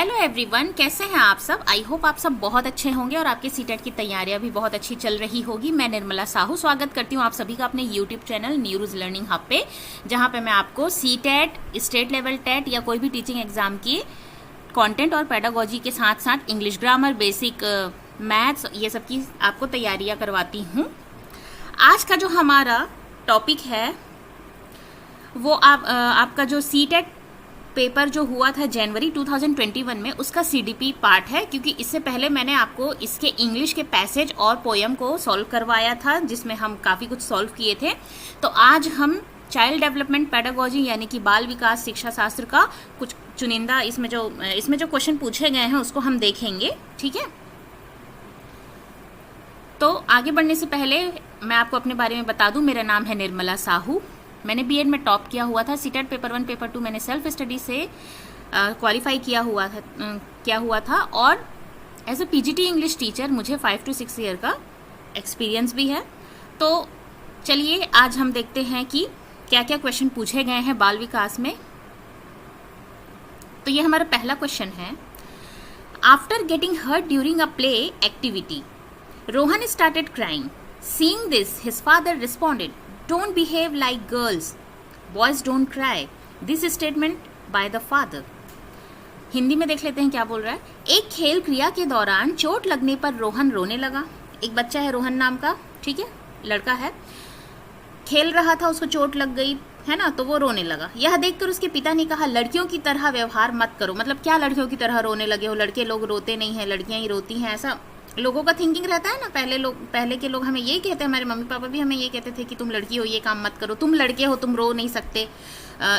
Hello everyone, कैसे हैं आप सब। आई होप आप सब बहुत अच्छे होंगे और आपके सीटेट की तैयारियां भी बहुत अच्छी चल रही होगी। मैं निर्मला साहू स्वागत करती हूं आप सभी का अपने YouTube channel news learning hub पे, जहां पे मैं आपको सीटेट, स्टेट लेवल टेट या कोई भी टीचिंग एग्जाम की कंटेंट और पेडागोजी के साथ साथ इंग्लिश ग्रामर, बेसिक मैथ्स, ये सब की आपको तैयारियां करवाती हूँ। आज का जो हमारा टॉपिक है वो आपका जो सीटेट पेपर जो हुआ था जनवरी 2021 में, उसका सीडीपी पार्ट है, क्योंकि इससे पहले मैंने आपको इसके इंग्लिश के पैसेज और पोयम को सॉल्व करवाया था, जिसमें हम काफ़ी कुछ सॉल्व किए थे। तो आज हम चाइल्ड डेवलपमेंट पेडागोजी यानी कि बाल विकास शिक्षा शास्त्र का कुछ चुनिंदा इसमें जो क्वेश्चन पूछे गए हैं उसको हम देखेंगे। ठीक है, तो आगे बढ़ने से पहले मैं आपको अपने बारे में बता दूं। मेरा नाम है निर्मला साहू। मैंने बीएड में टॉप किया हुआ था। सीटेट पेपर 1 पेपर 2 मैंने सेल्फ स्टडी से क्वालिफाई किया हुआ था और as a PGT English teacher मुझे 5 to 6 ईयर का एक्सपीरियंस भी है। तो चलिए आज हम देखते हैं कि क्या क्या क्वेश्चन पूछे गए हैं बाल विकास में। तो ये हमारा पहला क्वेश्चन है। After getting hurt during a play activity, Rohan started crying. Seeing this his father responded, Don't behave like girls. Boys don't cry. This statement by the father. Hindi में देख लेते हैं क्या बोल रहा है। एक खेल क्रिया के दौरान चोट लगने पर रोहन रोने लगा। एक बच्चा है रोहन नाम का, ठीक है, लड़का है, खेल रहा था, उसको चोट लग गई है ना, तो वो रोने लगा। यह देखकर उसके पिता ने कहा, लड़कियों की तरह व्यवहार मत करो। मतलब क्या लड़कियों की तरह रोने लगे हो, लड़के लोग रोते नहीं हैं, लड़कियां ही रोती हैं, ऐसा लोगों का थिंकिंग रहता है ना। पहले के लोग हमें यही कहते हैं, हमारे मम्मी पापा भी हमें ये कहते थे कि तुम लड़की हो, ये काम मत करो, तुम लड़के हो, तुम रो नहीं सकते,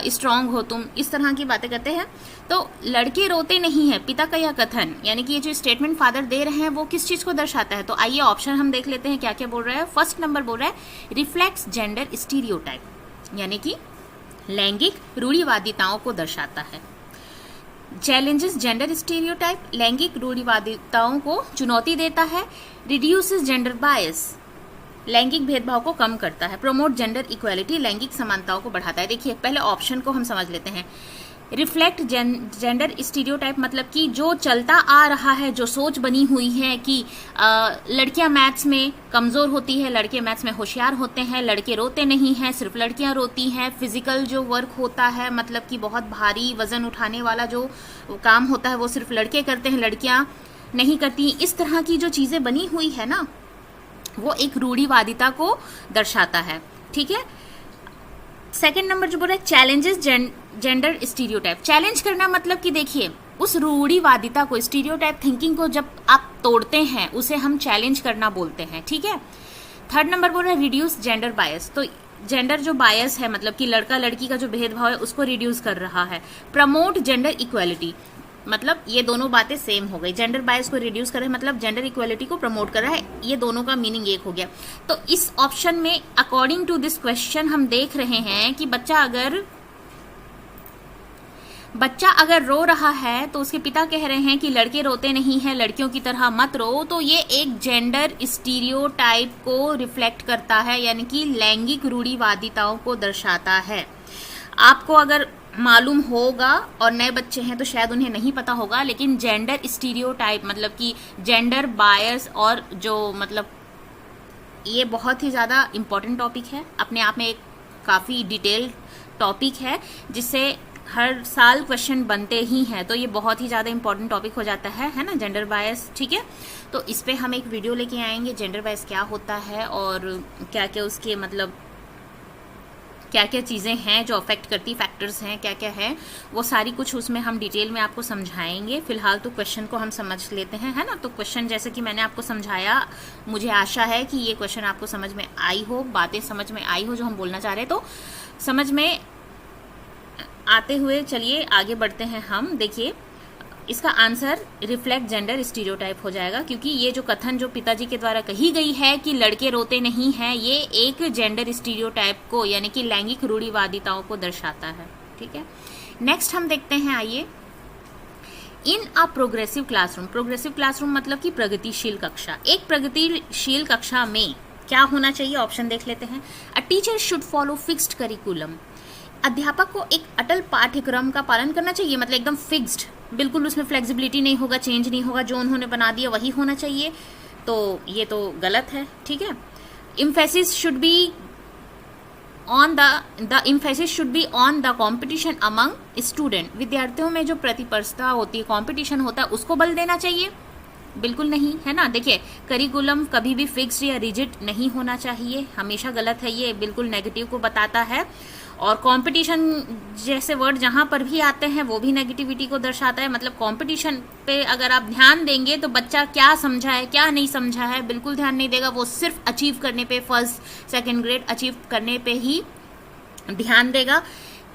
स्ट्रांग हो तुम, इस तरह की बातें कहते हैं। तो लड़के रोते नहीं हैं, पिता का यह कथन, यानी कि ये जो स्टेटमेंट फादर दे रहे हैं वो किस चीज़ को दर्शाता है। तो आइए ऑप्शन हम देख लेते हैं क्या क्या बोल रहा है। फर्स्ट नंबर बोल रहा है रिफ्लेक्ट्स जेंडर स्टीरियोटाइप, यानी कि लैंगिक रूढ़िवादिताओं को दर्शाता है। चैलेंजेस जेंडर स्टीरियोटाइप, लैंगिक रूढ़िवादिताओं को चुनौती देता है। रिड्यूसेस जेंडर बायस, लैंगिक भेदभाव को कम करता है। प्रोमोट जेंडर इक्वालिटी, लैंगिक समानताओं को बढ़ाता है। देखिए पहले ऑप्शन को हम समझ लेते हैं। रिफ्लेक्ट जेंडर स्टीरियोटाइप मतलब कि जो चलता आ रहा है, जो सोच बनी हुई है कि लड़कियां मैथ्स में कमज़ोर होती है, लड़के मैथ्स में होशियार होते हैं, लड़के रोते नहीं हैं, सिर्फ लड़कियां रोती हैं। फिजिकल जो वर्क होता है, मतलब कि बहुत भारी वजन उठाने वाला जो काम होता है वो सिर्फ लड़के करते हैं, लड़कियां नहीं करती। इस तरह की जो चीज़ें बनी हुई है ना, वो एक रूढ़िवादिता को दर्शाता है। ठीक है, सेकेंड नंबर जो बोल रहा है चैलेंजेस जेंडर स्टीरियोटाइप। चैलेंज करना मतलब कि देखिए उस रूढ़िवादिता को, स्टीरियोटाइप थिंकिंग को जब आप तोड़ते हैं उसे हम चैलेंज करना बोलते हैं। ठीक है, थर्ड नंबर बोल रहा है रिड्यूस जेंडर बायस। तो जेंडर जो बायस है, मतलब कि लड़का लड़की का जो भेदभाव है उसको रिड्यूस कर रहा है। प्रमोट जेंडर इक्वालिटी, मतलब ये दोनों बातें सेम हो गई। जेंडर बायस को रिड्यूस कर रहा है मतलब जेंडर इक्वालिटी को प्रमोट कर रहा है, ये दोनों का मीनिंग एक हो गया। तो इस ऑप्शन में अकॉर्डिंग टू दिस क्वेश्चन हम देख रहे हैं कि बच्चा अगर रो रहा है तो उसके पिता कह रहे हैं कि लड़के रोते नहीं हैं, लड़कियों की तरह मत रो। तो ये एक जेंडर स्टीरियोटाइप को रिफ्लेक्ट करता है, यानी कि लैंगिक रूढ़िवादिताओं को दर्शाता है। आपको अगर मालूम होगा और नए बच्चे हैं तो शायद उन्हें नहीं पता होगा, लेकिन जेंडर स्टीरियोटाइप मतलब कि जेंडर बायस और जो मतलब ये बहुत ही ज़्यादा इम्पोर्टेंट टॉपिक है, अपने आप में एक काफ़ी डिटेल्ड टॉपिक है, जिससे हर साल क्वेश्चन बनते ही हैं। तो ये बहुत ही ज़्यादा इंपॉर्टेंट टॉपिक हो जाता है ना, जेंडर बायस। ठीक है, तो इस पे हम एक वीडियो लेके आएंगे, जेंडर बायस क्या होता है और क्या क्या उसके मतलब क्या क्या चीज़ें हैं जो अफेक्ट करती, फैक्टर्स हैं क्या क्या है, वो सारी कुछ उसमें हम डिटेल में आपको समझाएंगे। फिलहाल तो क्वेश्चन को हम समझ लेते हैं, है ना। तो क्वेश्चन जैसे कि मैंने आपको समझाया, मुझे आशा है कि ये क्वेश्चन आपको समझ में आई हो, बातें समझ में आई हो जो हम बोलना चाह रहे हैं। तो समझ में आते हुए चलिए आगे बढ़ते हैं हम। देखिए इसका आंसर रिफ्लेक्ट जेंडर स्टीरियोटाइप हो जाएगा, क्योंकि ये जो कथन जो पिताजी के द्वारा कही गई है कि लड़के रोते नहीं हैं, ये एक जेंडर स्टीरियोटाइप को यानी कि लैंगिक रूढ़िवादिताओं को दर्शाता है। ठीक है, नेक्स्ट हम देखते हैं, आइए। In a progressive classroom, progressive classroom मतलब कि प्रगतिशील कक्षा। एक प्रगतिशील कक्षा में क्या होना चाहिए, ऑप्शन देख लेते हैं। A teacher should follow fixed curriculum, अध्यापक को एक अटल पाठ्यक्रम का पालन करना चाहिए, मतलब एकदम फिक्स्ड, बिल्कुल उसमें फ्लेक्सिबिलिटी नहीं होगा, चेंज नहीं होगा, जो उन्होंने बना दिया वही होना चाहिए, तो ये तो गलत है, ठीक है। emphasis should be on the emphasis should be on the competition among student, विद्यार्थियों में जो प्रतिस्पर्धा होती है, कंपटीशन होता है, उसको बल देना चाहिए, बिल्कुल नहीं, है ना। देखिए, करिकुलम कभी भी फिक्स्ड या रिजिड नहीं होना चाहिए, हमेशा गलत है, ये बिल्कुल नेगेटिव को बताता है। और कंपटीशन जैसे वर्ड जहाँ पर भी आते हैं वो भी नेगेटिविटी को दर्शाता है, मतलब कंपटीशन पे अगर आप ध्यान देंगे तो बच्चा क्या समझा है क्या नहीं समझा है बिल्कुल ध्यान नहीं देगा, वो सिर्फ अचीव करने पे, फर्स्ट सेकंड ग्रेड अचीव करने पे ही ध्यान देगा।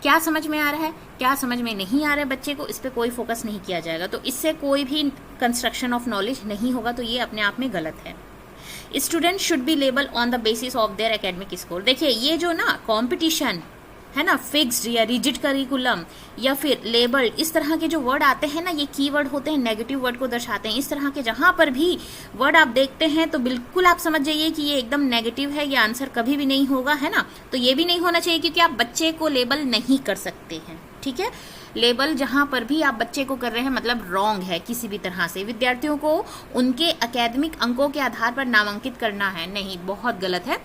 क्या समझ में आ रहा है क्या समझ में नहीं आ रहा है बच्चे को, इस पर कोई फोकस नहीं किया जाएगा, तो इससे कोई भी कंस्ट्रक्शन ऑफ नॉलेज नहीं होगा, तो ये अपने आप में गलत है। Student should be label on the basis of their academic score. देखिए, ये जो ना कॉम्पिटिशन है ना, फिक्स्ड या रिजिड करिकुलम या फिर लेबल्ड, इस तरह के जो वर्ड आते हैं ना, ये कीवर्ड होते हैं, नेगेटिव वर्ड को दर्शाते हैं। इस तरह के जहां पर भी वर्ड आप देखते हैं तो बिल्कुल आप समझ जाइए कि ये एकदम नेगेटिव है, ये आंसर कभी भी नहीं होगा, है ना। तो ये भी नहीं होना चाहिए क्योंकि आप बच्चे को लेबल नहीं कर सकते हैं, ठीक है। लेबल जहां पर भी आप बच्चे को कर रहे हैं मतलब रॉन्ग है किसी भी तरह से। विद्यार्थियों को उनके एकेडमिक अंकों के आधार पर नामांकित करना है, नहीं, बहुत गलत है।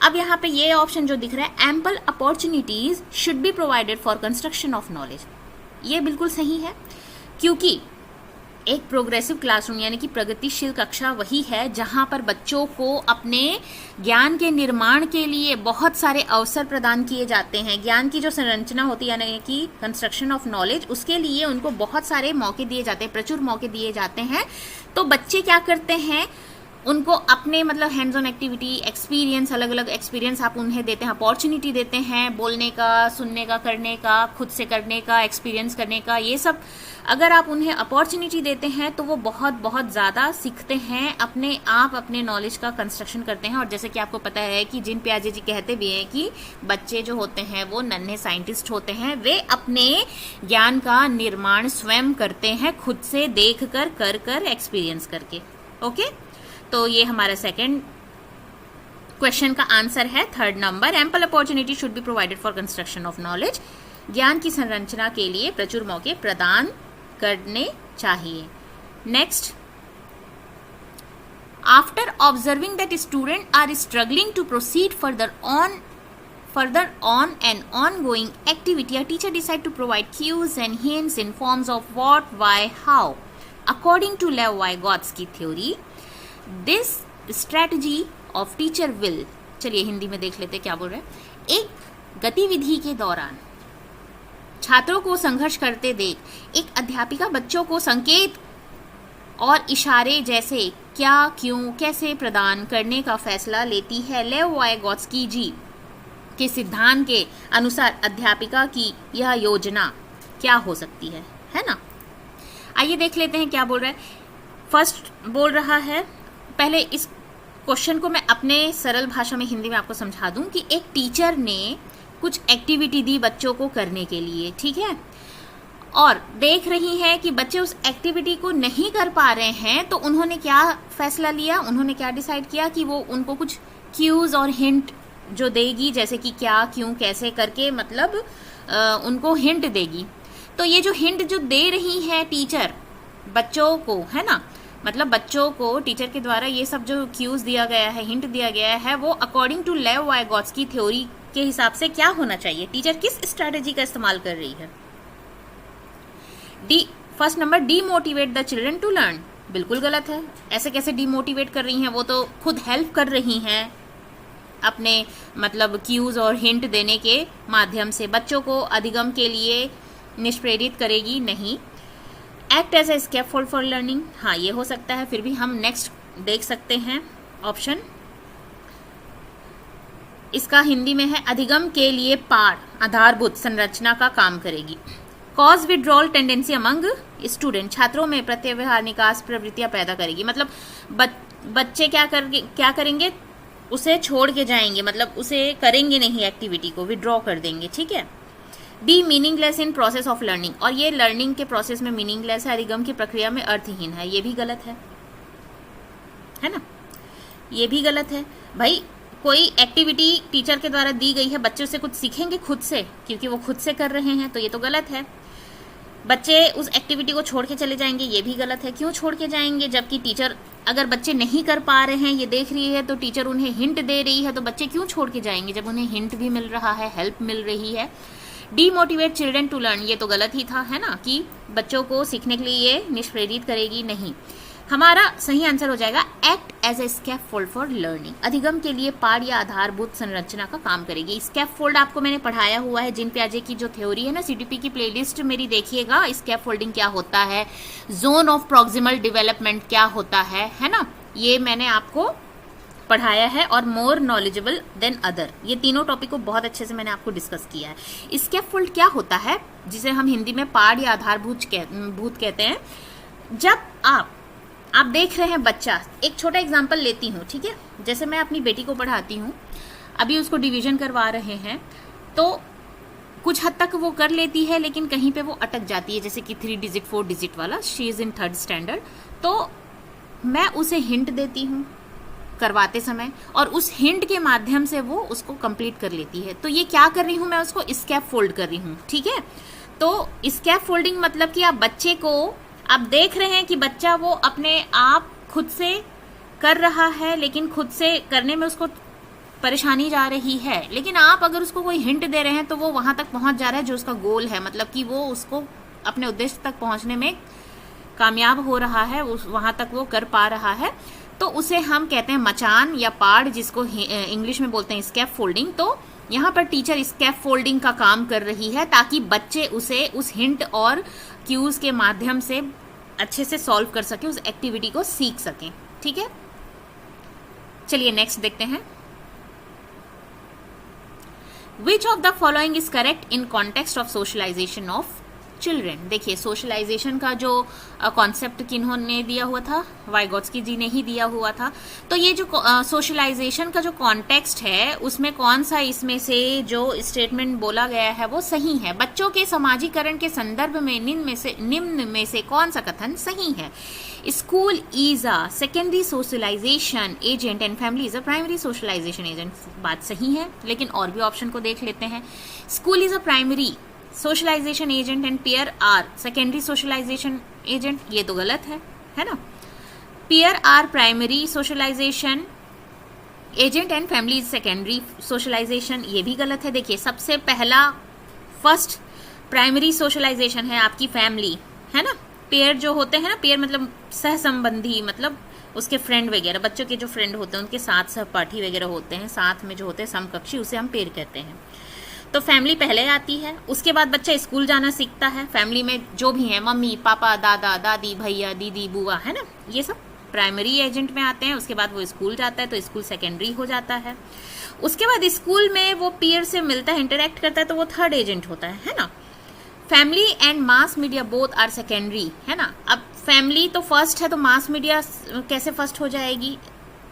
अब यहाँ पे ये ऑप्शन जो दिख रहा है, ample opportunities should be provided for construction of knowledge, ये बिल्कुल सही है, क्योंकि एक प्रोग्रेसिव क्लासरूम यानी कि प्रगतिशील कक्षा वही है जहां पर बच्चों को अपने ज्ञान के निर्माण के लिए बहुत सारे अवसर प्रदान किए जाते हैं। ज्ञान की जो संरचना होती है यानी कि कंस्ट्रक्शन ऑफ नॉलेज, उसके लिए उनको बहुत सारे मौके दिए जाते हैं, प्रचुर मौके दिए जाते हैं। तो बच्चे क्या करते हैं, उनको अपने मतलब हैंड्स ऑन एक्टिविटी, एक्सपीरियंस, अलग अलग एक्सपीरियंस आप उन्हें देते हैं, अपॉर्चुनिटी देते हैं, बोलने का, सुनने का, करने का, खुद से करने का, एक्सपीरियंस करने का, ये सब अगर आप उन्हें अपॉर्चुनिटी देते हैं तो वो बहुत बहुत ज़्यादा सीखते हैं, अपने आप अपने नॉलेज का कंस्ट्रक्शन करते हैं। और जैसे कि आपको पता है कि जिन पियाजे जी कहते भी हैं कि बच्चे जो होते हैं वो नन्हे साइंटिस्ट होते हैं, वे अपने ज्ञान का निर्माण स्वयं करते हैं, खुद से देख कर, कर एक्सपीरियंस करके। ओके, तो ये हमारा सेकंड क्वेश्चन का आंसर है, third number, ample opportunity should be provided for construction of knowledge, ज्ञान की संरचना के लिए प्रचुर मौके प्रदान करने चाहिए। Next, after observing that student are struggling to proceed further on an ongoing activity, a teacher decide to provide cues and hints in forms of what, why, how. According to Lev Vygotsky theory, this strategy of teacher will, चलिए हिंदी में देख लेते क्या बोल रहे हैं। एक गतिविधि के दौरान छात्रों को संघर्ष करते देख एक अध्यापिका बच्चों को संकेत और इशारे जैसे क्या, क्यों, कैसे प्रदान करने का फैसला लेती है। लेव वाइगोत्स्की जी के सिद्धांत के अनुसार अध्यापिका की यह योजना क्या हो सकती है ना। आइए देख लेते हैं क्या बोल रहा है। फर्स्ट बोल रहा है, पहले इस क्वेश्चन को मैं अपने सरल भाषा में हिंदी में आपको समझा दूं कि एक टीचर ने कुछ एक्टिविटी दी बच्चों को करने के लिए, ठीक है, और देख रही है कि बच्चे उस एक्टिविटी को नहीं कर पा रहे हैं, तो उन्होंने क्या फैसला लिया, उन्होंने क्या डिसाइड किया कि वो उनको कुछ क्यूज और हिंट जो देगी, जैसे कि क्या, क्यों, कैसे करके, मतलब उनको हिंट देगी। तो ये जो हिंट जो दे रही है टीचर बच्चों को, है ना, मतलब बच्चों को टीचर के द्वारा ये सब जो क्यूज दिया गया है, हिंट दिया गया है, वो according to Lev Vygotsky theory के हिसाब से क्या होना चाहिए, टीचर किस स्ट्रेटेजी का इस्तेमाल कर रही है। First number, demotivate the children to learn, बिल्कुल गलत है। ऐसे कैसे डीमोटिवेट कर रही हैं, वो तो खुद हेल्प कर रही हैं अपने मतलब क्यूज और हिंट देने के माध्यम से, बच्चों को अधिगम के लिए निष्प्रेरित करेगी नहीं। Act as a scaffold for learning, हाँ ये हो सकता है। फिर भी हम नेक्स्ट देख सकते हैं ऑप्शन, इसका हिंदी में है, अधिगम के लिए पाठ आधारभूत संरचना का काम करेगी। Cause withdrawal tendency among student, छात्रों में प्रत्यव्यवहार निकास प्रवृत्तियां पैदा करेगी, मतलब बच्चे क्या करेंगे, उसे छोड़ के जाएंगे, मतलब उसे करेंगे नहीं, एक्टिविटी को विड्रॉ कर देंगे, ठीक है। Be meaningless in process of learning, और ये लर्निंग के प्रोसेस में मीनिंगलेस है, अधिगम की प्रक्रिया में अर्थहीन है, ये भी गलत है ना, ये भी गलत है भाई। कोई एक्टिविटी टीचर के द्वारा दी गई है, बच्चे उससे कुछ सीखेंगे खुद से, क्योंकि वो खुद से कर रहे हैं, तो ये तो गलत है। बच्चे उस एक्टिविटी को छोड़ के चले जाएंगे, ये भी गलत है। क्यों छोड़ के जाएंगे? जबकि टीचर, अगर बच्चे नहीं कर पा रहे हैं, ये देख रही है, तो टीचर उन्हें हिंट दे रही है, तो बच्चे क्यों छोड़ के जाएंगे जब उन्हें हिंट भी मिल रहा है, हेल्प मिल रही है। डीमोटिवेट चिल्ड्रन टू लर्न, ये तो गलत ही था, है ना, कि बच्चों को सीखने के लिए ये निष्प्रेरित करेगी, नहीं। हमारा सही आंसर हो जाएगा act as a scaffold for learning, अधिगम के लिए पाड़ या आधारभूत संरचना का काम करेगी। स्कैफोल्ड आपको मैंने पढ़ाया हुआ है, जिन प्याजे की जो थ्योरी है ना, सीटीपी की प्लेलिस्ट मेरी देखिएगा। स्कैफोल्डिंग क्या होता है, जोन ऑफ प्रॉक्सिमल डेवलपमेंट क्या होता है ना, ये मैंने आपको पढ़ाया है, और मोर नॉलेजेबल देन अदर, ये तीनों टॉपिक को बहुत अच्छे से मैंने आपको डिस्कस किया है। स्कैफोल्ड क्या होता है, जिसे हम हिंदी में पाड़ या आधारभूत कहते हैं। जब आप देख रहे हैं बच्चा, एक छोटा एग्जांपल लेती हूँ, ठीक है। जैसे मैं अपनी बेटी को पढ़ाती हूँ, अभी उसको डिवीजन करवा रहे हैं, तो कुछ हद तक वो कर लेती है, लेकिन कहीं पे वो अटक जाती है, जैसे कि 3 डिजिट 4 डिजिट वाला। She is in 3rd standard, तो मैं उसे हिंट देती हूँ करवाते समय, और उस हिंट के माध्यम से वो उसको कंप्लीट कर लेती है। तो ये क्या कर रही हूँ, मैं उसको स्कैफोल्ड कर रही हूँ, ठीक है। तो स्कैफोल्डिंग मतलब कि आप बच्चे को, आप देख रहे हैं कि बच्चा वो अपने आप खुद से कर रहा है, लेकिन खुद से करने में उसको परेशानी जा रही है, लेकिन आप अगर उसको कोई हिंट दे रहे हैं तो वो वहां तक पहुंच जा रहा है जो उसका गोल है, मतलब कि वो उसको अपने उद्देश्य तक पहुंचने में कामयाब हो रहा है, वहां तक वो कर पा रहा है। तो उसे हम कहते हैं मचान या पाड़, जिसको इंग्लिश में बोलते हैं स्कैफोल्डिंग। तो यहाँ पर टीचर स्कैफोल्डिंग का काम कर रही है, ताकि बच्चे उसे उस हिंट और क्यूज के माध्यम से अच्छे से सॉल्व कर सके, उस एक्टिविटी को सीख सकें, ठीक है। चलिए नेक्स्ट देखते हैं। Which of the following is correct in context of socialization of children. देखिए, सोशलाइजेशन का जो कॉन्सेप्ट किन्होंने दिया हुआ था, वाइगोत्स्की जी ने ही दिया हुआ था। तो ये जो सोशलाइजेशन का जो कॉन्टेक्स्ट है, उसमें कौन सा इसमें से जो स्टेटमेंट बोला गया है वो सही है। बच्चों के समाजीकरण के संदर्भ में निम्न में से कौन सा कथन सही है। School is a secondary socialization agent and family is a primary socialization agent, बात सही है, लेकिन और भी ऑप्शन को देख लेते हैं। School is a primary socialization agent and peer are secondary socialization agent, ये तो गलत है ना। Peer are primary socialization agent and family is secondary socialization, ये भी गलत है। देखिए, सबसे पहला फर्स्ट प्राइमरी सोशलाइजेशन है आपकी फैमिली, है ना। पेयर जो होते हैं ना, पेयर मतलब सह संबंधी, मतलब उसके फ्रेंड वगैरह, बच्चों के जो फ्रेंड होते हैं उनके साथ सहपाठी वगैरह होते हैं, साथ में जो होते हैं समकक्षी, उसे हम पेयर कहते हैं। तो फैमिली पहले आती है, उसके बाद बच्चा स्कूल जाना सीखता है। फैमिली में जो भी है, मम्मी पापा दादा दादी भैया दीदी बुआ, है ना, ये सब प्राइमरी एजेंट में आते हैं। उसके बाद वो स्कूल जाता है, तो स्कूल सेकेंडरी हो जाता है। उसके बाद स्कूल में वो पीयर से मिलता है, इंटरेक्ट करता है, तो वो थर्ड एजेंट होता है ना। Family and mass media both are secondary, है ना। अब फैमिली तो फर्स्ट है, तो मास मीडिया कैसे फर्स्ट हो जाएगी,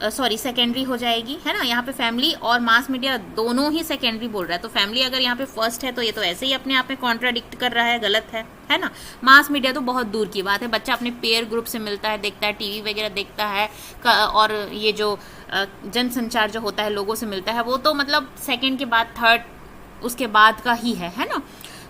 सॉरी सेकेंडरी हो जाएगी, है ना। यहाँ पे फैमिली और मास मीडिया दोनों ही सेकेंडरी बोल रहा है, तो फैमिली अगर यहाँ पे फर्स्ट है तो ये तो ऐसे ही अपने आप में कॉन्ट्राडिक्ट कर रहा है, गलत है ना। मास मीडिया तो बहुत दूर की बात है, बच्चा अपने पेयर ग्रुप से मिलता है, देखता है, टीवी वगैरह देखता है, और ये जो जनसंचार जो होता है लोगों से मिलता है, वो तो मतलब सेकेंड के बाद थर्ड उसके बाद का ही है ना।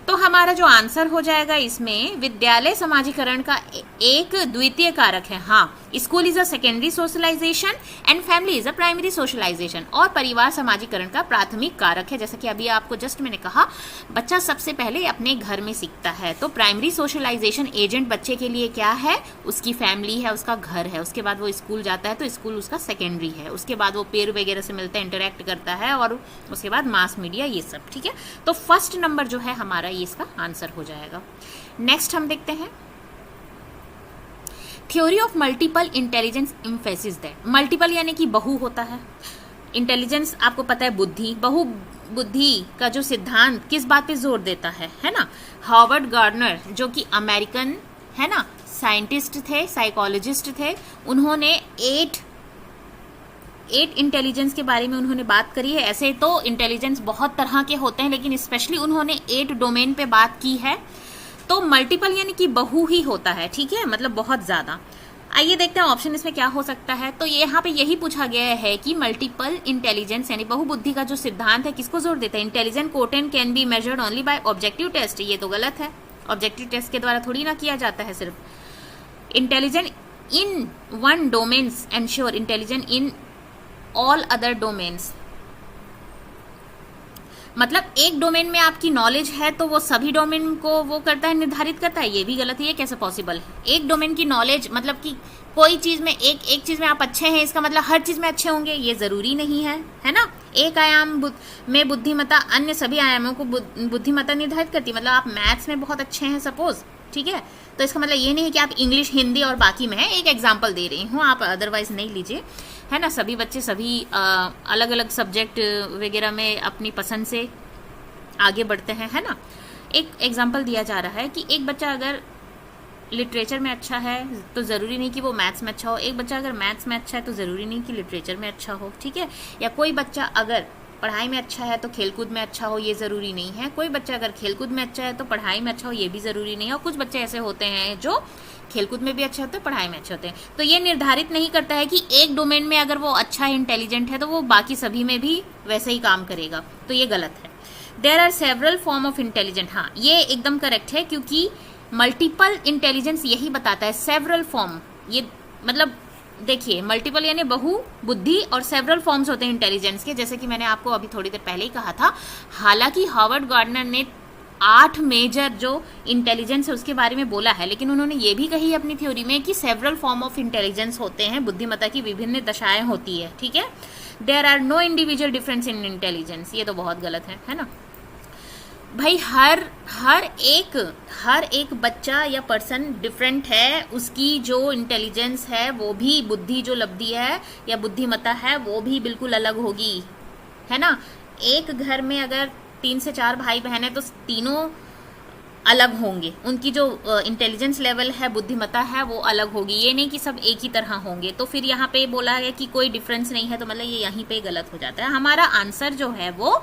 तो हमारा जो आंसर हो जाएगा इसमें, विद्यालय समाजीकरण का एक द्वितीय कारक है। हाँ, school is a secondary socialization and family is a primary socialization, और परिवार समाजीकरण का प्राथमिक कारक है। जैसा कि अभी आपको जस्ट मैंने कहा, बच्चा सबसे पहले अपने घर में सीखता है, तो प्राइमरी सोशलाइजेशन एजेंट बच्चे के लिए क्या है, उसकी फैमिली है, उसका घर है। उसके बाद वो स्कूल जाता है, तो स्कूल उसका सेकेंडरी है। उसके बाद वो पेयर वगैरह से मिलता है, इंटरेक्ट करता है, और उसके बाद मास मीडिया, ये सब, ठीक है। तो फर्स्ट नंबर जो है हमारा, ये इसका आंसर हो जाएगा। नेक्स्ट हम देखते हैं, theory of multiple intelligence emphasis that. Multiple यानी कि बहु होता है, इंटेलिजेंस आपको पता है बुद्धि, बहु बुद्धि का जो सिद्धांत किस बात पे जोर देता है ना। हॉवर्ड गार्डनर जो कि अमेरिकन, है ना, साइंटिस्ट थे, साइकोलॉजिस्ट थे, उन्होंने 8 इंटेलिजेंस के बारे में उन्होंने बात करी है। ऐसे तो इंटेलिजेंस बहुत तरह के होते हैं, लेकिन स्पेशली उन्होंने 8 डोमेन पे बात की है। तो मल्टीपल यानी कि बहु ही होता है, ठीक है, मतलब बहुत ज्यादा। आइए देखते हैं ऑप्शन इसमें क्या हो सकता है। तो ये यहाँ पे यही पूछा गया है कि मल्टीपल इंटेलिजेंस यानी बहुबुद्धि का जो सिद्धांत है किसको जोर देता है, intelligent quotient can be measured only by objective test. ये तो गलत है, ऑब्जेक्टिव टेस्ट के द्वारा थोड़ी ना किया जाता है सिर्फ। Intelligent in one domains ensure intelligent in all other domains, मतलब एक डोमेन में आपकी नॉलेज है तो वो सभी डोमेन को वो करता है, निर्धारित करता है। ये भी गलत है, ये कैसे पॉसिबल है। एक डोमेन की नॉलेज मतलब कि कोई चीज में एक चीज में आप अच्छे हैं इसका मतलब हर चीज में अच्छे होंगे, ये जरूरी नहीं है ना। एक आयाम में बुद्धिमत्ता अन्य सभी आयामों को बुद्धिमत्ता निर्धारित करती है। मतलब आप मैथ्स में बहुत अच्छे हैं सपोज, ठीक है, तो इसका मतलब ये नहीं है कि आप इंग्लिश हिंदी और बाकी में है। एक एग्जाम्पल दे रही हूँ, आप अदरवाइज नहीं लीजिए, है ना। सभी बच्चे सभी अलग अलग सब्जेक्ट वगैरह में अपनी पसंद से आगे बढ़ते हैं, है ना। एक एग्जाम्पल दिया जा रहा है कि एक बच्चा अगर लिटरेचर में अच्छा है तो ज़रूरी नहीं कि वो मैथ्स में अच्छा हो, एक बच्चा अगर मैथ्स में अच्छा है तो ज़रूरी नहीं कि लिटरेचर में अच्छा हो, ठीक है। या कोई बच्चा अगर पढ़ाई में अच्छा है तो खेलकूद में अच्छा हो, ये ज़रूरी नहीं है। कोई बच्चा अगर खेलकूद में अच्छा है तो पढ़ाई में अच्छा हो, ये भी ज़रूरी नहीं है। और कुछ बच्चे ऐसे होते हैं जो खेलकूद में भी अच्छे होते हैं, पढ़ाई में अच्छे होते हैं। तो ये निर्धारित नहीं करता है कि एक डोमेन में अगर वो अच्छा इंटेलिजेंट है तो वो बाकी सभी में भी वैसे ही काम करेगा, तो ये गलत है। There are several form of intelligent, हाँ ये एकदम करेक्ट है, क्योंकि मल्टीपल इंटेलिजेंस यही बताता है। सेवरल फॉर्म, ये मतलब देखिए मल्टीपल यानी बहु बुद्धि और सेवरल फॉर्म्स होते हैं इंटेलिजेंस के, जैसे कि मैंने आपको अभी थोड़ी देर पहले ही कहा था। हालांकि हार्वर्ड गार्डनर ने 8 मेजर जो इंटेलिजेंस है उसके बारे में बोला है, लेकिन उन्होंने ये भी कही अपनी थ्योरी में कि सेवरल फॉर्म ऑफ इंटेलिजेंस होते हैं, बुद्धिमत्ता की विभिन्न दशाएं होती है, ठीक है। There are no individual difference in intelligence, ये तो बहुत गलत है ना भाई। हर एक बच्चा या पर्सन डिफरेंट है, उसकी जो इंटेलिजेंस है वो भी, बुद्धि जो लब्धि है या बुद्धिमत्ता है वो भी बिल्कुल अलग होगी, है ना। एक घर में अगर 3 से 4 भाई बहन है तो तीनों अलग होंगे, उनकी जो इंटेलिजेंस लेवल है, बुद्धिमत्ता है वो अलग होगी। ये नहीं कि सब एक ही तरह होंगे। तो फिर यहाँ पे बोला है कि कोई डिफरेंस नहीं है, तो मतलब ये यहीं पे गलत हो जाता है। हमारा आंसर जो है वो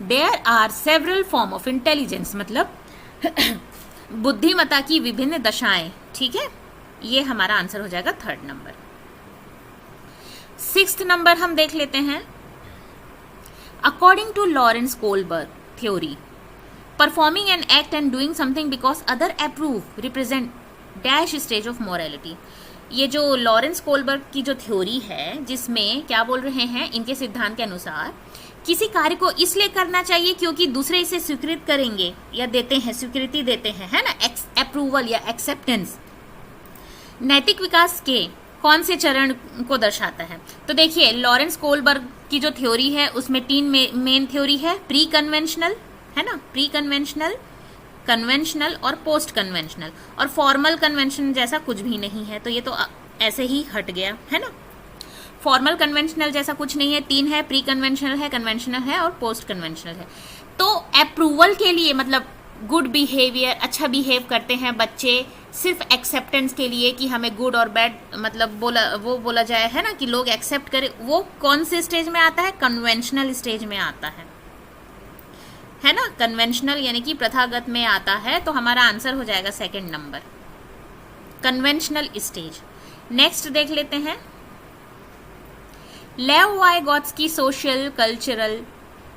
there are several form of intelligence, मतलब बुद्धिमत्ता की विभिन्न दशाएं, ठीक है। ये हमारा आंसर हो जाएगा 3rd नंबर। 6th नंबर हम देख लेते हैं। According to Lawrence Kohlberg theory, performing an act and doing something because other approve represent dash stage of morality. ये जो लॉरेंस कोलबर्ग की जो थ्योरी है, जिसमें क्या बोल रहे हैं, इनके सिद्धांत के अनुसार किसी कार्य को इसलिए करना चाहिए क्योंकि दूसरे इसे स्वीकृत करेंगे या देते हैं, स्वीकृति देते हैं, है ना, अप्रूवल या एक्सेप्टेंस। नैतिक विकास के कौन से चरण को दर्शाता है? तो देखिए लॉरेंस कोलबर्ग की जो थ्योरी है उसमें 3 मेन थ्योरी है। प्री कन्वेंशनल, है ना, प्री कन्वेंशनल, कन्वेंशनल और पोस्ट कन्वेंशनल। और फॉर्मल कन्वेंशन जैसा कुछ भी नहीं है, तो ये तो ऐसे ही हट गया, है ना। फॉर्मल कन्वेंशनल जैसा कुछ नहीं है, 3 है, प्री कन्वेंशनल है, कन्वेंशनल है और पोस्ट कन्वेंशनल है। तो अप्रूवल के लिए मतलब गुड बिहेवियर, अच्छा बिहेव करते हैं बच्चे सिर्फ एक्सेप्टेंस के लिए कि हमें गुड और बैड मतलब बोला जाए, है ना, कि लोग एक्सेप्ट करें, वो कौन से स्टेज में आता है? कन्वेंशनल स्टेज में आता है ना, कन्वेंशनल यानी कि प्रथागत में आता है। तो हमारा आंसर हो जाएगा 2nd number, conventional stage. Next देख लेते हैं। Lev Vygotsky social cultural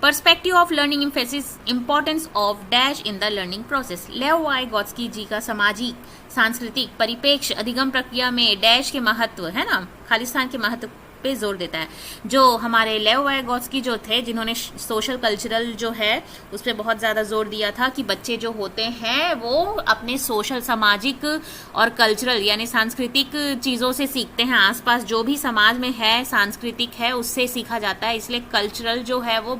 perspective of learning emphasis importance of dash in the learning process. Lev Vygotsky जी का सामाजिक सांस्कृतिक परिप्रेक्ष्य अधिगम प्रक्रिया में डैश के महत्व, है ना, खालिस्तान के महत्व पे जोर देता है। जो हमारे लेव वाइगॉत्स्की जो थे, जिन्होंने सोशल कल्चरल जो है उस पर बहुत ज़्यादा जोर दिया था कि बच्चे जो होते हैं वो अपने सोशल, सामाजिक और कल्चरल यानी सांस्कृतिक चीज़ों से सीखते हैं। आसपास जो भी समाज में है, सांस्कृतिक है, उससे सीखा जाता है। इसलिए कल्चरल जो है वो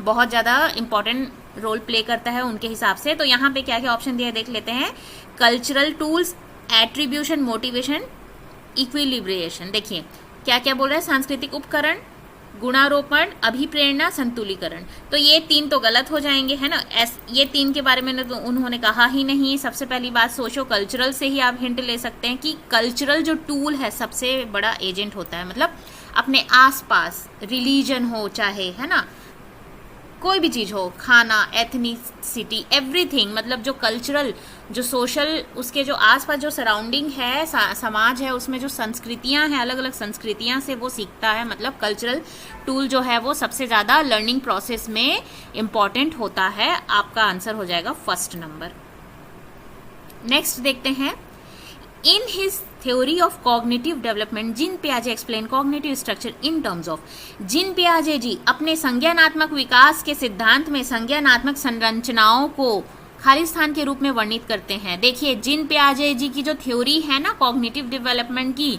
बहुत ज़्यादा इंपॉर्टेंट रोल प्ले करता है उनके हिसाब से। तो यहाँ पे क्या क्या ऑप्शन दिया देख लेते हैं। Cultural tools, attribution, motivation, equilibration. देखिए क्या क्या बोल रहा है, सांस्कृतिक उपकरण, गुणारोपण, अभिप्रेरणा, संतुलीकरण। तो ये 3 तो गलत हो जाएंगे, है ना। ये 3 के बारे में तो उन्होंने कहा ही नहीं। सबसे पहली बात, सोशो कल्चरल से ही आप हिंट ले सकते हैं कि कल्चरल जो टूल है सबसे बड़ा एजेंट होता है। मतलब अपने आसपास रिलीजन हो चाहे, है ना, कोई भी चीज़ हो, खाना, एथनिसिटी, एवरीथिंग, मतलब जो कल्चरल जो सोशल, उसके जो आसपास जो सराउंडिंग है, समाज है, उसमें जो संस्कृतियां हैं, अलग अलग संस्कृतियां से वो सीखता है। मतलब कल्चरल टूल जो है वो सबसे ज़्यादा लर्निंग प्रोसेस में इम्पॉर्टेंट होता है। आपका आंसर हो जाएगा फर्स्ट नंबर। नेक्स्ट देखते हैं, in his theory of cognitive development Jean पियाजे explain cognitive structure in terms of. Jean पियाजे जी अपने संज्ञानात्मक विकास के सिद्धांत में संज्ञानात्मक संरचनाओं को खाली स्थान के रूप में वर्णित करते हैं। देखिए, जीन पियाजे जी की जो थ्योरी है ना कॉग्निटिव डेवलपमेंट की,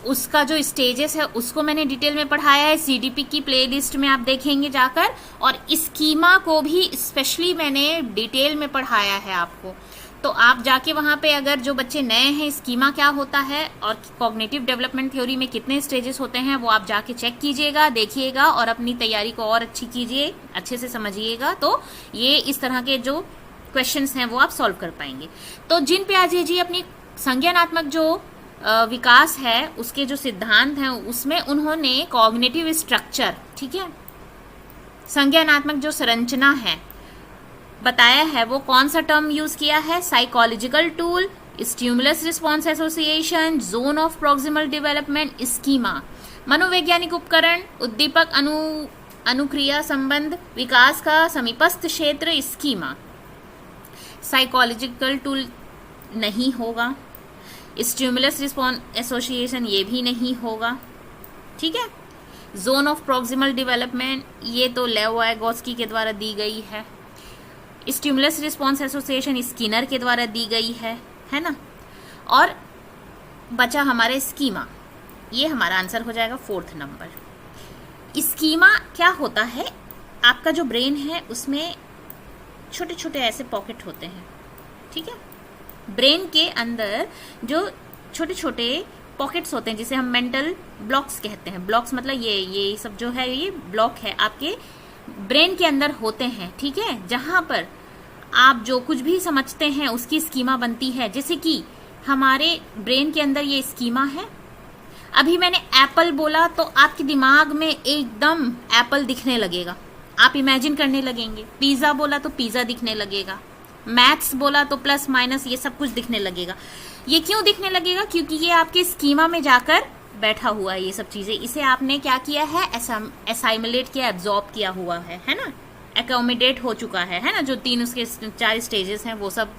उसका जो स्टेजेस है उसको मैंने डिटेल में पढ़ाया है, सीडीपी की प्लेलिस्ट में आप देखेंगे जाकर, और स्कीमा को भी स्पेशली मैंने डिटेल में पढ़ाया है आपको। तो आप जाके वहाँ पे, अगर जो बच्चे नए हैं, स्कीमा क्या होता है और कॉग्निटिव डेवलपमेंट थ्योरी में कितने स्टेजेस होते हैं, वो आप जाके चेक कीजिएगा, देखिएगा और अपनी तैयारी को और अच्छी कीजिए, अच्छे से समझिएगा। तो ये इस तरह के जो क्वेश्चंस हैं वो आप सॉल्व कर पाएंगे। तो जीन पियाजे जी अपनी संज्ञानात्मक जो विकास है उसके जो सिद्धांत हैं उसमें उन्होंने कॉग्निटिव स्ट्रक्चर, ठीक है, संज्ञानात्मक जो संरचना है बताया है, वो कौन सा टर्म यूज किया है, psychological tool, stimulus response association, zone of proximal development, schema, मनोवैज्ञानिक उपकरण, उद्दीपक अनुक्रिया संबंध, विकास का समीपस्थ क्षेत्र, स्कीमा। साइकोलॉजिकल टूल नहीं होगा, स्टिमुलस रिस्पॉन्स एसोसिएशन ये भी नहीं होगा, ठीक है। जोन ऑफ प्रॉक्सिमल डेवलपमेंट ये तो लेविगोत्स्की के द्वारा दी गई है, स्टिमुलस रिस्पॉन्स एसोसिएशन स्किनर के द्वारा दी गई है ना। और बचा हमारे स्कीमा, ये हमारा आंसर हो जाएगा फोर्थ नंबर। स्कीमा क्या होता है, आपका जो ब्रेन है उसमें छोटे छोटे ऐसे पॉकेट होते हैं, ठीक है। ब्रेन के अंदर जो छोटे छोटे पॉकेट्स होते हैं जिसे हम मेंटल ब्लॉक्स कहते हैं। ब्लॉक्स मतलब ये सब जो है ये ब्लॉक है आपके ब्रेन के अंदर होते हैं, ठीक है, जहां पर आप जो कुछ भी समझते हैं उसकी स्कीमा बनती है। जैसे कि हमारे ब्रेन के अंदर ये स्कीमा है। अभी मैंने एप्पल बोला तो आपके दिमाग में एकदम एप्पल दिखने लगेगा, आप इमेजिन करने लगेंगे। पिज्जा बोला तो पिज्जा दिखने लगेगा, मैथ्स बोला तो प्लस माइनस ये सब कुछ दिखने लगेगा। ये क्यों दिखने लगेगा, क्योंकि ये आपके स्कीमा में जाकर बैठा हुआ है। ये सब चीजें इसे आपने क्या किया है, असाइमुलेट किया, एब्जॉर्ब किया हुआ है ना, एकोमोडेट हो चुका है ना। जो 3 उसके 4 स्टेजेस हैं वो सब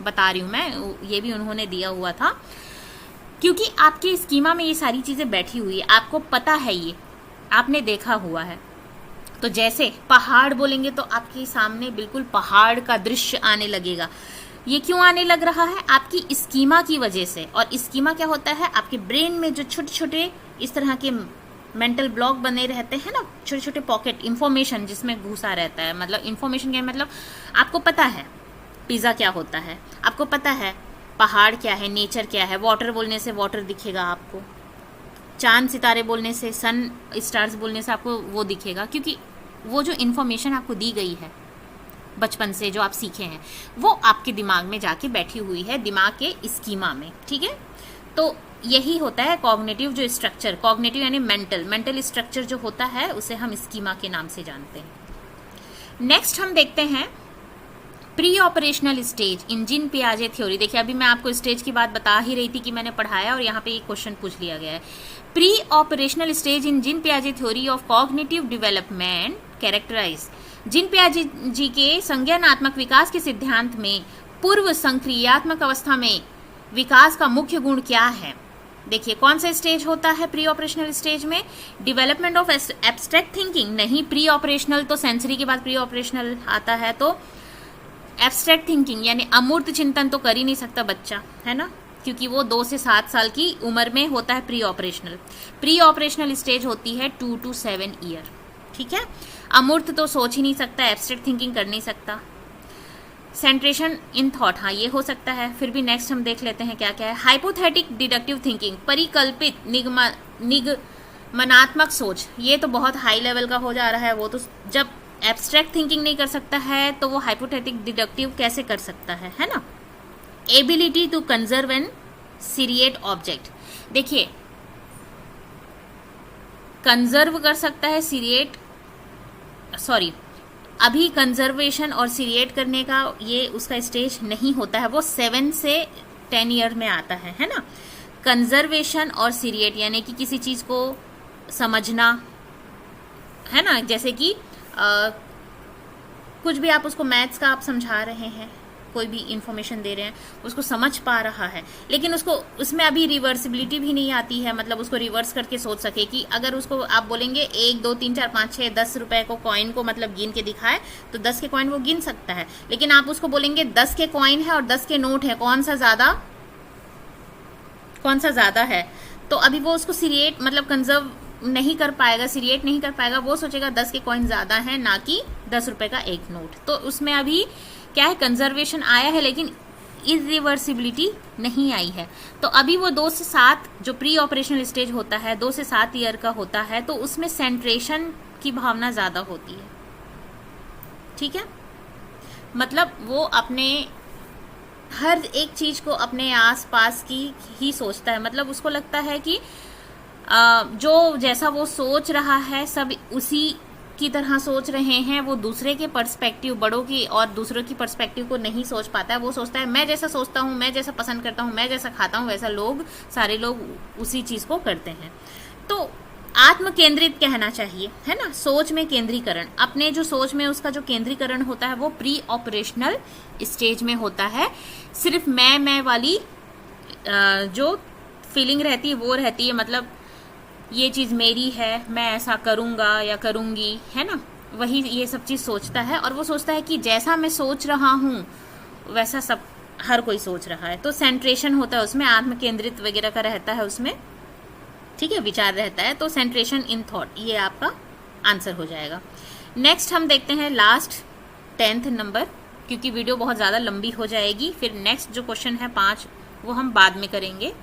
बता रही हूँ मैं, ये भी उन्होंने दिया हुआ था, क्योंकि आपके स्कीमा में ये सारी चीजें बैठी हुई है, आपको पता है, ये आपने देखा हुआ है। तो जैसे पहाड़ बोलेंगे तो आपके सामने बिल्कुल पहाड़ का दृश्य आने लगेगा। ये क्यों आने लग रहा है, आपकी स्कीमा की वजह से। और स्कीमा क्या होता है, आपके ब्रेन में जो छोटे छोटे इस तरह के मेंटल ब्लॉक बने रहते हैं ना, छोटे छोटे पॉकेट, इंफॉर्मेशन जिसमें घुसा रहता है। मतलब इंफॉर्मेशन क्या मतलब, आपको पता है पिज्जा क्या होता है, आपको पता है पहाड़ क्या है, नेचर क्या है, वाटर बोलने से वाटर दिखेगा आपको, चांद सितारे बोलने से, सन स्टार्स बोलने से आपको वो दिखेगा, क्योंकि वो जो इन्फॉर्मेशन आपको दी गई है बचपन से, जो आप सीखे हैं, वो आपके दिमाग में जाके बैठी हुई है, दिमाग के स्कीमा में, ठीक है। तो यही होता है कॉग्निटिव जो स्ट्रक्चर, कॉग्निटिव यानी मेंटल स्ट्रक्चर जो होता है उसे हम स्कीमा के नाम से जानते हैं। नेक्स्ट हम देखते हैं pre operational stage in Jean पियाजे थ्योरी। देखिए, अभी मैं आपको स्टेज की बात बता ही रही थी कि मैंने पढ़ाया, और यहाँ पे एक क्वेश्चन पूछ लिया गया है। Pre operational stage in Jean पियाजे theory of cognitive development characterize. Jean पियाजे जी के संज्ञानात्मक विकास के सिद्धांत में पूर्व संक्रियात्मक अवस्था में विकास का मुख्य गुण क्या है। देखिए, कौन सा स्टेज होता है प्री ऑपरेशनल स्टेज में, डेवलपमेंट ऑफ एब्स्ट्रैक्ट थिंकिंग नहीं, प्री ऑपरेशनल तो सेंसरी के बाद प्री ऑपरेशनल आता है, तो एब्स्ट्रैक्ट थिंकिंग यानी अमूर्त चिंतन तो कर ही नहीं सकता बच्चा, है ना, क्योंकि वो 2 से 7 साल की उम्र में होता है pre operational. Pre operational stage होती है 2 to 7 ईयर, ठीक है। अमूर्त तो सोच ही नहीं सकता, एब्स्ट्रैक्ट थिंकिंग कर नहीं सकता। सेंट्रेशन इन थॉट, हाँ ये हो सकता है। फिर भी नेक्स्ट हम देख लेते हैं क्या क्या है। हाइपोथेटिक डिडक्टिव थिंकिंग, परिकल्पित निगमनात्मक सोच, ये तो बहुत हाई लेवल का हो जा रहा है। वो तो जब एब्स्ट्रैक्ट थिंकिंग नहीं कर सकता है तो वो हाइपोथेटिक डिडक्टिव कैसे कर सकता है ना। Ability to conserve and seriate object, देखिए कंजर्व कर सकता है, सीरिएट अभी कंजर्वेशन और सीरिएट करने का ये उसका स्टेज नहीं होता है, वो 7 से 10 ईयर में आता है ना। कंजर्वेशन और सीरिएट यानी कि किसी चीज़ को समझना, है ना, जैसे कि कुछ भी आप उसको मैथ्स का आप समझा रहे हैं, कोई भी इंफॉर्मेशन दे रहे हैं, उसको समझ पा रहा है, लेकिन उसको उसमें अभी रिवर्सिबिलिटी भी नहीं आती है, मतलब उसको रिवर्स करके सोच सके कि अगर उसको आप बोलेंगे 1 2 3 4 5 6 10 रुपए को कॉइन को मतलब गिन के दिखाए तो 10 के कॉइन वो गिन सकता है, लेकिन आप उसको बोलेंगे 10 के कॉइन है और 10 के नोट है, कौन सा ज़्यादा है, तो अभी वो उसको सीरिएट मतलब कंजर्व नहीं कर पाएगा, सीरिएट नहीं कर पाएगा, वो सोचेगा 10 के कॉइन ज़्यादा है ना कि 10 रुपए का एक नोट। तो उसमें अभी क्या है, कंजर्वेशन आया है लेकिन इरिवर्सिबिलिटी नहीं आई है। तो अभी वो 2 से 7 जो प्री ऑपरेशनल स्टेज होता है 2 से 7 ईयर का होता है, तो उसमें सेंट्रेशन की भावना ज़्यादा होती है, ठीक है, मतलब वो अपने हर एक चीज़ को अपने आसपास की ही सोचता है, मतलब उसको लगता है कि जो जैसा वो सोच रहा है सब उसी की तरह सोच रहे हैं, वो दूसरे के पर्सपेक्टिव, बड़ों की और दूसरों की पर्सपेक्टिव को नहीं सोच पाता है, वो सोचता है मैं जैसा सोचता हूँ, मैं जैसा पसंद करता हूँ, मैं जैसा खाता हूँ वैसा सारे लोग उसी चीज़ को करते हैं। तो आत्म केंद्रित कहना चाहिए, है ना, सोच में केंद्रीकरण, अपने जो सोच में उसका जो केंद्रीकरण होता है वो प्री ऑपरेशनल स्टेज में होता है। सिर्फ मैं वाली जो फीलिंग रहती है वो रहती है, मतलब ये चीज़ मेरी है, मैं ऐसा करूँगा या करूँगी, है ना, वही ये सब चीज़ सोचता है, और वो सोचता है कि जैसा मैं सोच रहा हूँ वैसा सब हर कोई सोच रहा है, तो सेंट्रेशन होता है उसमें, आत्म केंद्रित वगैरह का रहता है उसमें, ठीक है, विचार रहता है, तो सेंट्रेशन इन थॉट, ये आपका आंसर हो जाएगा। नेक्स्ट हम देखते हैं लास्ट 10th नंबर, क्योंकि वीडियो बहुत ज़्यादा लंबी हो जाएगी, फिर नेक्स्ट जो क्वेश्चन है 5 वो हम बाद में करेंगे,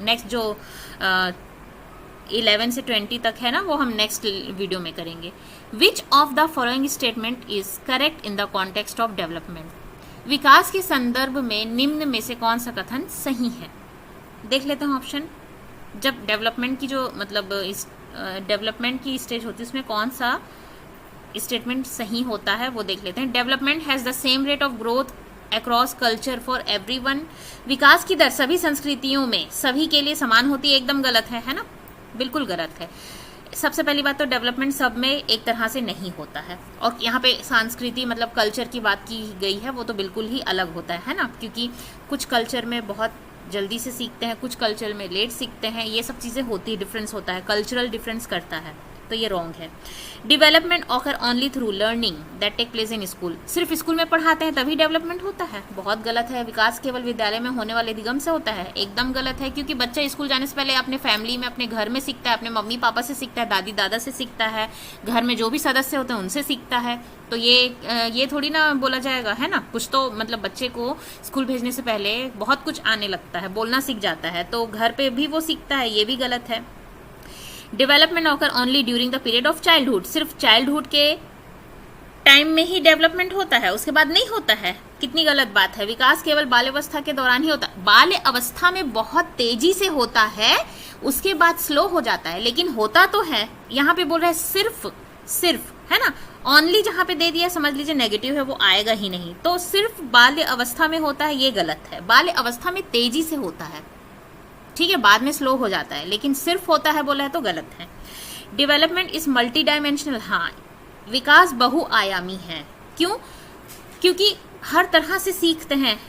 नेक्स्ट जो 11 से 20 तक है ना वो हम नेक्स्ट वीडियो में करेंगे। Which of the following statement is correct in the context of development? विकास के संदर्भ में निम्न में से कौन सा कथन सही है? देख लेते हैं ऑप्शन। जब डेवलपमेंट की जो मतलब डेवलपमेंट की स्टेज होती है उसमें कौन सा स्टेटमेंट सही होता है वो देख लेते हैं। Development has the same rate of growth across culture for everyone. विकास की दर सभी संस्कृतियों में सभी के लिए समान होती है, एकदम गलत है ना, बिल्कुल गलत है। सबसे पहली बात तो डेवलपमेंट सब में एक तरह से नहीं होता है, और यहाँ पे संस्कृति मतलब कल्चर की बात की गई है वो तो बिल्कुल ही अलग होता है ना, क्योंकि कुछ कल्चर में बहुत जल्दी से सीखते हैं, कुछ कल्चर में लेट सीखते हैं, ये सब चीज़ें होती है, डिफरेंस होता है, कल्चरल डिफरेंस करता है, तो ये रॉन्ग है। Development occur only through learning that take place in school. सिर्फ स्कूल में पढ़ाते हैं तभी डेवलपमेंट होता है, बहुत गलत है। विकास केवल विद्यालय में होने वाले अधिगम से होता है, एकदम गलत है, क्योंकि बच्चा स्कूल जाने से पहले अपने फैमिली में अपने घर में सीखता है, अपने मम्मी पापा से सीखता है, दादी दादा से सीखता है, घर में जो भी सदस्य होते हैं उनसे सीखता है। तो ये थोड़ी ना बोला जाएगा, है ना, कुछ तो मतलब बच्चे को स्कूल भेजने से पहले बहुत कुछ आने लगता है, बोलना सीख जाता है, तो घर पे भी वो सीखता है, ये भी गलत है। Development occur only during the period of childhood. सिर्फ चाइल्डहुड के टाइम में ही डेवलपमेंट होता है, उसके बाद नहीं होता है, कितनी गलत बात है। विकास केवल बाल्यावस्था के दौरान ही होता है, बाल्य अवस्था में बहुत तेजी से होता है, उसके बाद स्लो हो जाता है, लेकिन होता तो है। यहाँ पे बोल रहा है सिर्फ, है ना, ओनली जहाँ पे दे दिया समझ लीजिए नेगेटिव है, वो आएगा ही नहीं, तो सिर्फ बाल्य अवस्था में होता है, ये गलत है। बाल्य अवस्था में तेजी से होता है, ठीक है, बाद में स्लो हो जाता है, लेकिन सिर्फ होता है बोला है तो गलत है। Development is multi dimensional. हाँ, विकास बहुआयामी है। क्यों? क्योंकि हर तरह से सीखते हैं।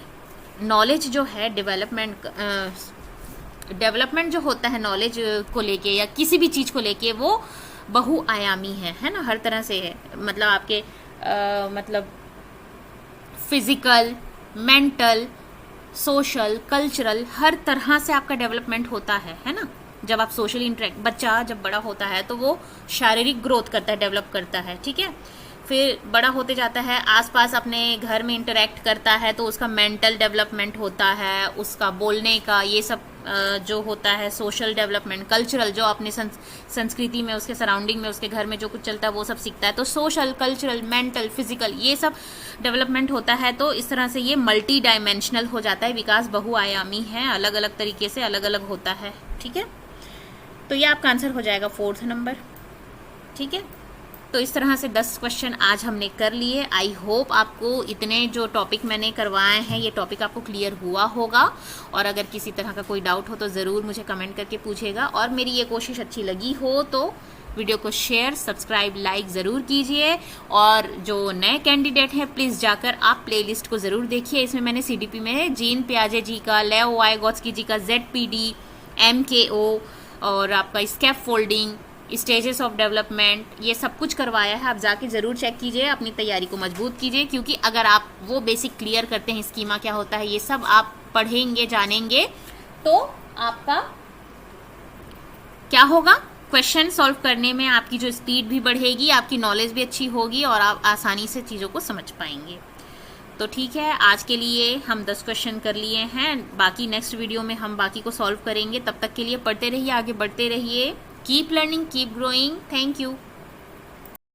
नॉलेज जो है डेवलपमेंट जो होता है नॉलेज को लेके या किसी भी चीज़ को लेके वो बहुआयामी है ना, हर तरह से है, मतलब आपके मतलब फिजिकल, मेंटल, सोशल, कल्चरल, हर तरह से आपका डेवलपमेंट होता है ना। जब आप सोशल इंटरेक्ट, बच्चा जब बड़ा होता है तो वो शारीरिक ग्रोथ करता है, डेवलप करता है, ठीक है, फिर बड़ा होते जाता है, आसपास अपने घर में इंटरेक्ट करता है तो उसका मेंटल डेवलपमेंट होता है, उसका बोलने का ये सब जो होता है, सोशल डेवलपमेंट, कल्चरल जो अपने संस्कृति में, उसके सराउंडिंग में, उसके घर में जो कुछ चलता है वो सब सीखता है, तो सोशल, कल्चरल, मेंटल, फिजिकल ये सब डेवलपमेंट होता है। तो इस तरह से ये मल्टी डायमेंशनल हो जाता है, विकास बहुआयामी है, अलग अलग तरीके से अलग अलग होता है, ठीक है। तो ये आपका आंसर हो जाएगा 4th नंबर, ठीक है। तो इस तरह से 10 क्वेश्चन आज हमने कर लिए। आई होप आपको इतने जो टॉपिक मैंने करवाए हैं ये टॉपिक आपको क्लियर हुआ होगा, और अगर किसी तरह का कोई डाउट हो तो ज़रूर मुझे कमेंट करके पूछेगा, और मेरी ये कोशिश अच्छी लगी हो तो वीडियो को शेयर, सब्सक्राइब, लाइक ज़रूर कीजिए। और जो नए कैंडिडेट हैं प्लीज़ जाकर आप प्लेलिस्ट को ज़रूर देखिए। इसमें मैंने CDP में जीन पियाजे जी का, लेओ वाइगोत्स्की जी का ZPD, MKO और आपका स्कैप फोल्डिंग, स्टेजेस ऑफ डेवलपमेंट, ये सब कुछ करवाया है। आप जाके ज़रूर चेक कीजिए, अपनी तैयारी को मजबूत कीजिए, क्योंकि अगर आप वो बेसिक क्लियर करते हैं, स्कीमा क्या होता है, ये सब आप पढ़ेंगे, जानेंगे, तो आपका क्या होगा, क्वेश्चन सॉल्व करने में आपकी जो स्पीड भी बढ़ेगी, आपकी नॉलेज भी अच्छी होगी और आप आसानी से चीज़ों को समझ पाएंगे। तो ठीक है, आज के लिए हम 10 क्वेश्चन कर लिए हैं, बाकी नेक्स्ट वीडियो में हम बाकी को सॉल्व करेंगे। तब तक के लिए पढ़ते रहिए, आगे बढ़ते रहिए। Keep learning, keep growing. Thank you.